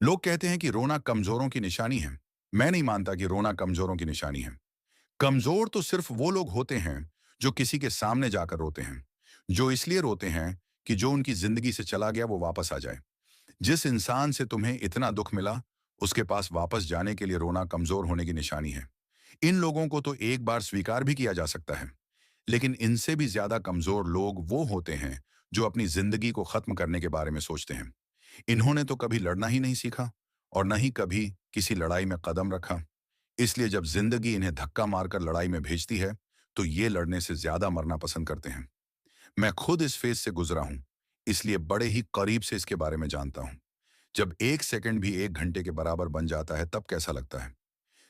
लोग कहते हैं कि रोना कमजोरों की निशानी है। मैं नहीं मानता कि रोना कमजोरों की निशानी है। कमजोर तो सिर्फ वो लोग होते हैं जो किसी के सामने जाकर रोते हैं, जो इसलिए रोते हैं कि जो उनकी जिंदगी से चला गया वो वापस आ जाए। जिस इंसान से तुम्हें इतना दुख मिला, उसके पास वापस जाने के लिए रोना कमजोर होने की निशानी है। इन लोगों को तो एक बार स्वीकार भी किया जा सकता है, लेकिन इनसे भी ज्यादा कमजोर लोग वो होते हैं जो अपनी जिंदगी को खत्म करने के बारे में सोचते हैं। इन्होंने तो कभी लड़ना ही नहीं सीखा और न ही कभी किसी लड़ाई में कदम रखा। इसलिए जब जिंदगी इन्हें धक्का मारकर लड़ाई में भेजती है, तो ये लड़ने से ज्यादा मरना पसंद करते हैं। मैं खुद इस फेज से गुजरा हूं, इसलिए बड़े ही करीब से इसके बारे में जानता हूं। जब एक सेकंड भी एक घंटे के बराबर बन जाता है, तब कैसा लगता है?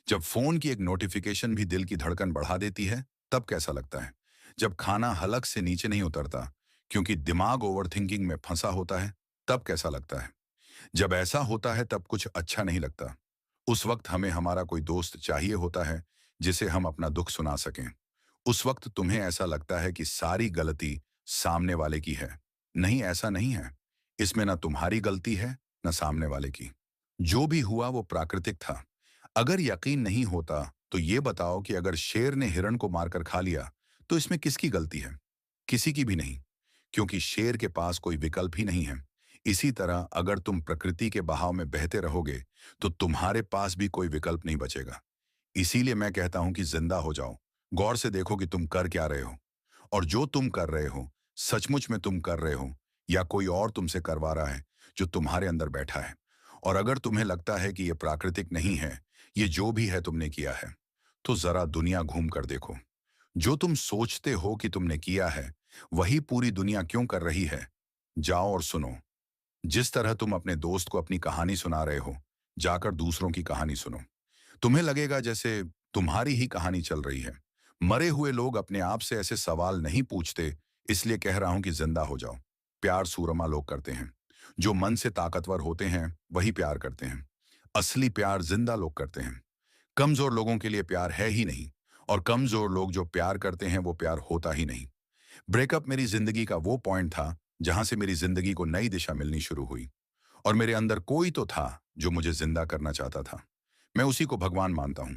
जब फोन की एक नोटिफिकेशन भी दिल की धड़कन बढ़ा देती है, तब कैसा लगता है? जब खाना हलक से नीचे नहीं उतरता क्योंकि दिमाग ओवरथिंकिंग में फंसा होता है, तब कैसा लगता है? जब ऐसा होता है तब कुछ अच्छा नहीं लगता। उस वक्त हमें हमारा कोई दोस्त चाहिए होता है जिसे हम अपना दुख सुना सकें। उस वक्त तुम्हें ऐसा लगता है कि सारी गलती सामने वाले की है। नहीं, ऐसा नहीं है। इसमें ना तुम्हारी गलती है, ना सामने वाले की। जो भी हुआ वो प्राकृतिक था। अगर यकीन नहीं होता तो ये बताओ कि अगर शेर ने हिरण को मारकर खा लिया, तो इसमें किसकी गलती है? किसी की भी नहीं, क्योंकि शेर के पास कोई विकल्प ही नहीं है। इसी तरह अगर तुम प्रकृति के बहाव में बहते रहोगे, तो तुम्हारे पास भी कोई विकल्प नहीं बचेगा। इसीलिए मैं कहता हूं कि जिंदा हो जाओ। गौर से देखो कि तुम कर क्या रहे हो, और जो तुम कर रहे हो, सचमुच में तुम कर रहे हो या कोई और तुमसे करवा रहा है, जो तुम्हारे अंदर बैठा है। और अगर तुम्हें लगता है कि यह प्राकृतिक नहीं है, ये जो भी है तुमने किया है, तो जरा दुनिया घूम कर देखो। जो तुम सोचते हो कि तुमने किया है, वही पूरी दुनिया क्यों कर रही है। जाओ और सुनो। जिस तरह तुम अपने दोस्त को अपनी कहानी सुना रहे हो, जाकर दूसरों की कहानी सुनो। तुम्हें लगेगा जैसे तुम्हारी ही कहानी चल रही है। मरे हुए लोग अपने आप से ऐसे सवाल नहीं पूछते, इसलिए कह रहा हूं कि जिंदा हो जाओ। प्यार सूरमा लोग करते हैं। जो मन से ताकतवर होते हैं वही प्यार करते हैं। असली प्यार जिंदा लोग करते हैं। कमजोर लोगों के लिए प्यार है ही नहीं, और कमजोर लोग जो प्यार करते हैं वो प्यार होता ही नहीं। ब्रेकअप मेरी जिंदगी का वो पॉइंट था जहां से मेरी जिंदगी को नई दिशा मिलनी शुरू हुई, और मेरे अंदर कोई तो था जो मुझे जिंदा करना चाहता था। मैं उसी को भगवान मानता हूं।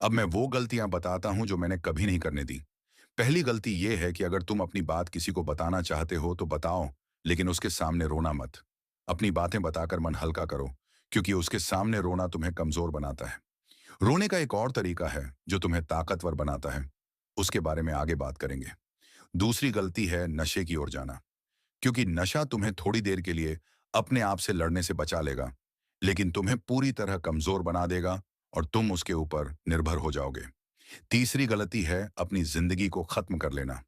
अब मैं वो गलतियां बताता हूं जो मैंने कभी नहीं करने दी। पहली गलती यह है कि अगर तुम अपनी बात किसी को बताना चाहते हो तो बताओ, लेकिन उसके सामने रोना मत। अपनी बातें बताकर मन हल्का करो, क्योंकि उसके सामने रोना तुम्हें कमजोर बनाता है। रोने का एक और तरीका है जो तुम्हें ताकतवर बनाता है। उसके बारे में आगे बात करेंगे। दूसरी गलती है नशे की ओर जाना, क्योंकि नशा तुम्हें थोड़ी देर के लिए अपने आप से लड़ने से बचा लेगा, लेकिन तुम्हें पूरी तरह कमजोर बना देगा और तुम उसके ऊपर निर्भर हो जाओगे। तीसरी गलती है अपनी जिंदगी को खत्म कर लेना।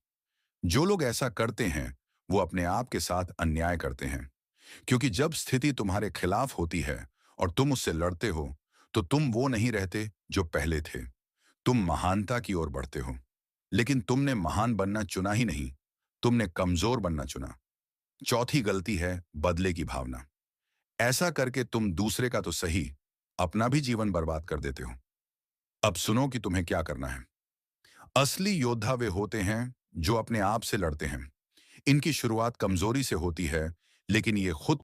जो लोग ऐसा करते हैं वो अपने आप के साथ अन्याय करते हैं, क्योंकि जब स्थिति तुम्हारे खिलाफ होती है और तुम उससे लड़ते हो, तो तुम वो नहीं रहते जो पहले थे। तुम महानता की ओर बढ़ते हो। लेकिन तुमने महान बनना चुना ही नहीं, तुमने कमजोर बनना चुना। चौथी गलती है बदले की भावना। ऐसा करके तुम दूसरे का तो सही, अपना भी जीवन बर्बाद कर देते हो। अब सुनो कि तुम्हें क्या करना है। असली योद्धा वे होते हैं जो अपने आप से लड़ते हैं। इनकी शुरुआत कमजोरी से होती है, लेकिन ये खुद